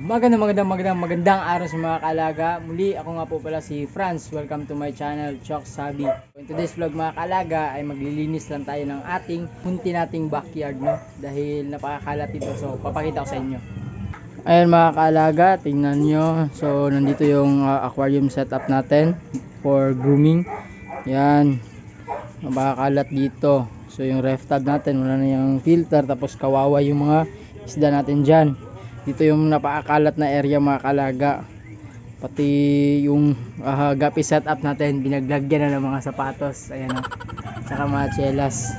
Magandang araw sa mga kaalaga. Muli ako nga po pala si Franz. Welcome to my channel, Chok Sabi. In today's vlog mga kaalaga ay maglilinis lang tayo ng ating munti nating backyard, no? Dahil napakakalat ito, so papakita ko sa inyo. Ayan mga kaalaga, tingnan nyo. So nandito yung aquarium setup natin for grooming. Yan, napakakalat dito. So yung ref tub natin, wala na yung filter, tapos kawawa yung mga isda natin dyan. Dito yung napakakalat na area mga kalaga. Pati yung gapi setup natin, binaglagyan na ng mga sapatos. Ayan o, saka mga chelas.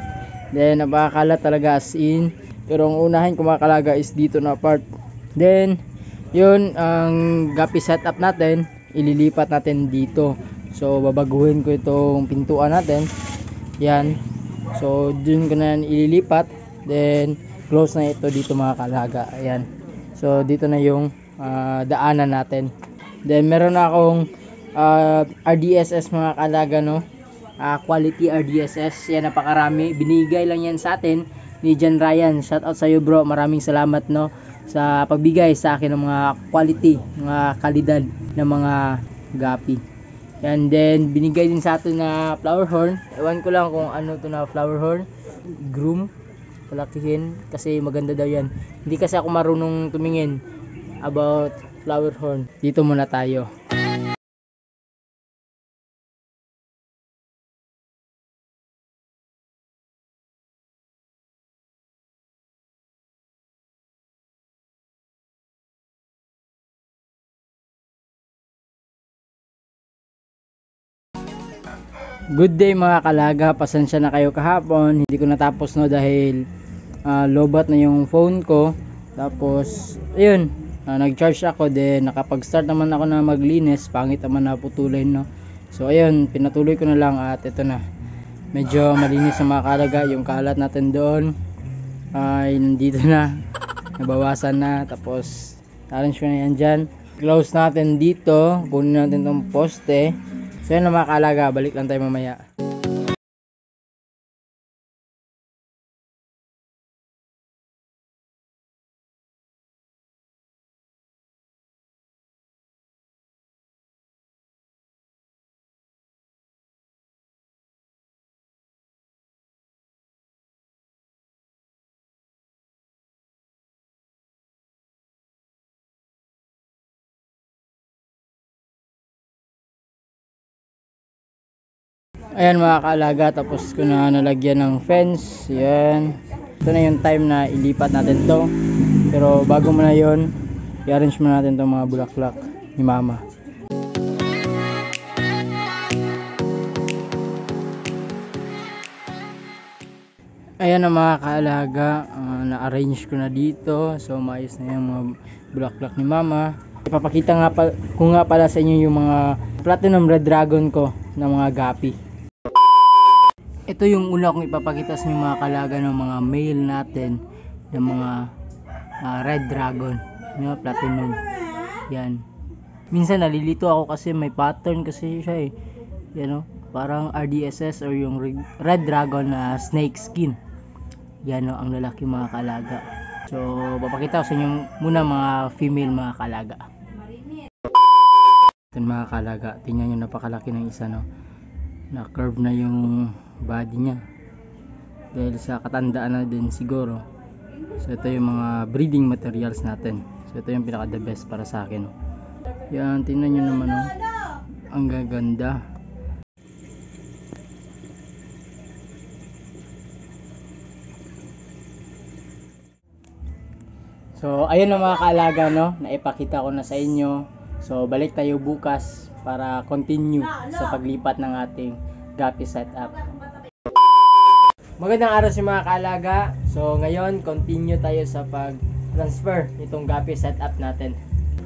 Then napakakalat talaga as in. Pero ang unahin ko mga kalaga is dito na part. Then yun, ang gapi setup natin, ililipat natin dito. So babaguhin ko itong pintuan natin. Yan. So dun ko na ililipat. Then close na ito dito mga kalaga. Ayan. So dito na yung daanan natin. Then meron na akong RDSS mga kalaga, no? Quality RDSS. Yan, napakarami. Binigay lang yan sa atin ni Jan Ryan. Shout out sa iyo bro. Maraming salamat, no, sa pagbigay sa akin ng mga quality, mga kalidad ng mga gapi. And then binigay din sa atin na flower horn. Ewan ko lang kung ano to na flower horn. Groom. Palakihin kasi maganda daw yan. Hindi kasi ako marunong tumingin about flower horn. Dito muna tayo. Good day mga kalaga, pasensya na kayo kahapon, hindi ko natapos, no, dahil lobat na yung phone ko. Tapos ayun, nag-charge ako, then nakapag-start naman ako na maglinis, pangit naman na putulin, no. So ayun, pinatuloy ko na lang at ito na, medyo malinis na mga kalaga. Yung kalat natin doon ay nandito na, nabawasan na. Tapos arrange ko na yan dyan, close natin dito, kunin natin tong poste. So yun na mga kaalaga, balik lang tayo mamaya. Ayan mga kaalaga, tapos ko na nalagyan ng fence. Yan, ito na yung time na ilipat natin to. Pero bago mo na yun, i-arrange mo natin itong mga bulaklak ni mama. Ayan na mga kaalaga, na-arrange ko na dito. So maayos na yung mga bulaklak ni mama. Ipapakita nga ko nga pala sa inyo yung mga platinum red dragon ko na mga gapi. Ito yung una kong ipapakita sa inyo mga kalaga ng mga male natin ng mga red dragon, yung platinum. Yan, minsan nalilito ako kasi may pattern kasi siya, yan, no? Parang RDSS or yung red dragon na snake skin. Yan, no, ang lalaki mga kalaga. So papakita ko sa inyo muna mga female mga kalaga. Ito mga kalaga, tingnan nyo, napakalaki ng isa, no? Na curve na yung body niya dahil sa katandaan na din siguro. So ito yung mga breeding materials natin. So ito yung pinaka the best para sa akin. Yan, tingnan nyo naman, oh, ang gaganda. So ayun na mga kaalaga, no, naipakita ko na sa inyo. So balik tayo bukas para continue sa paglipat ng ating gapi setup. Magandang araw sa mga kaalaga. So ngayon, continue tayo sa pag-transfer nitong gapi setup natin.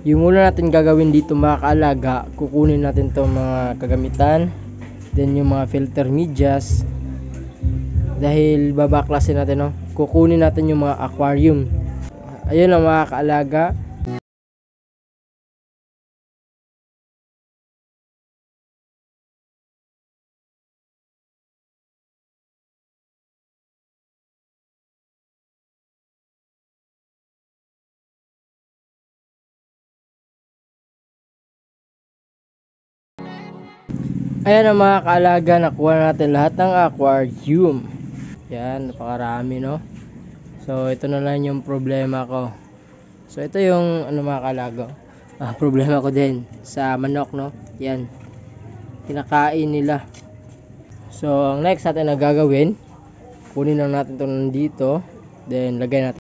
Yung una natin gagawin dito mga kaalaga, kukunin natin itong mga kagamitan, then yung mga filter medias, dahil babaklasin natin, no? Kukunin natin yung mga aquarium. Ayun ang mga kaalaga. Ayan ang mga kaalaga, nakuha natin lahat ng aquarium. Yan, napakarami no. So ito na lang yung problema ko. So ito yung ano mga kaalaga, problema ko din sa manok no. Yan, kinakain nila. So ang next natin na gagawin, kunin lang natin ito nandito, then lagay natin.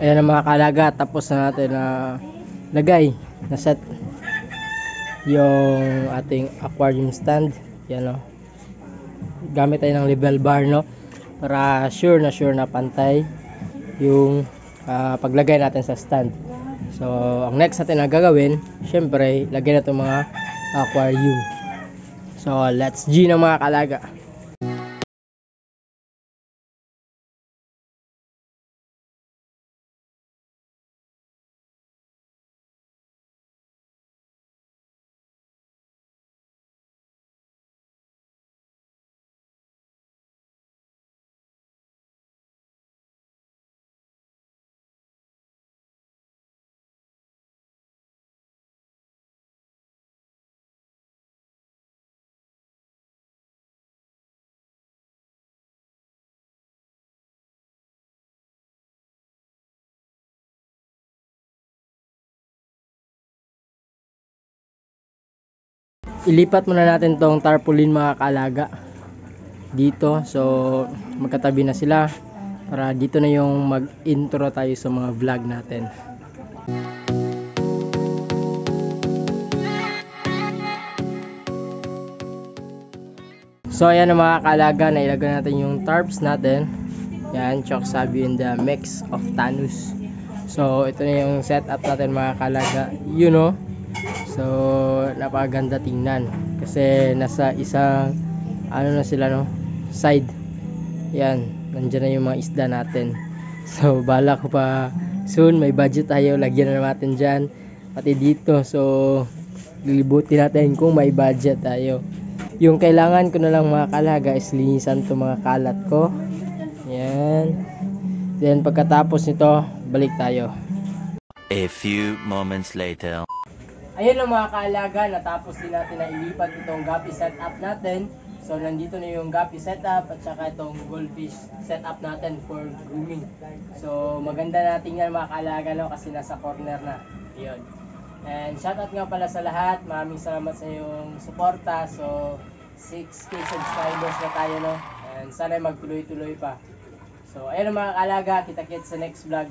Ayan ang mga kaalaga, tapos na natin na lagay, na set yung ating aquarium stand. Yan no, gamit tayo ng level bar no, para sure na pantay yung paglagay natin sa stand. So ang next natin na gagawin, syempre lagay na itong mga aquarium. So let's G na mga kaalaga. Ilipat muna natin tong tarpaulin mga kaalaga dito, so magkatabi na sila para dito na yung mag intro tayo sa mga vlog natin. So ayan na mga kaalaga, nailagay natin yung tarps natin. Yan, Chok Sabi and the mix of Thanos. So ito na yung setup natin mga kaalaga, you know. So napakaganda tingnan kasi nasa isang ano na sila no, side. Yan, nandiyan na yung mga isda natin. So bala ko pa soon may budget tayo, lagyan na natin dyan pati dito. So lilibutin natin kung may budget tayo. Yung kailangan ko na lang mga kaalaga is linisan to mga kalat ko. Yan, then pagkatapos nito balik tayo. A few moments later. Ayun lang mga kaalaga, natapos din natin na ilipat itong guppy setup natin. So nandito na yung guppy setup at saka itong goldfish setup natin for grooming. So maganda na tingnan mga kaalaga no, kasi nasa corner na. Ayun. And shoutout nga pala sa lahat, maraming salamat sa iyong suporta. So 6K subscribers na tayo no, and sana magtuloy-tuloy pa. So ayun mga kaalaga, kita-kits sa next vlog.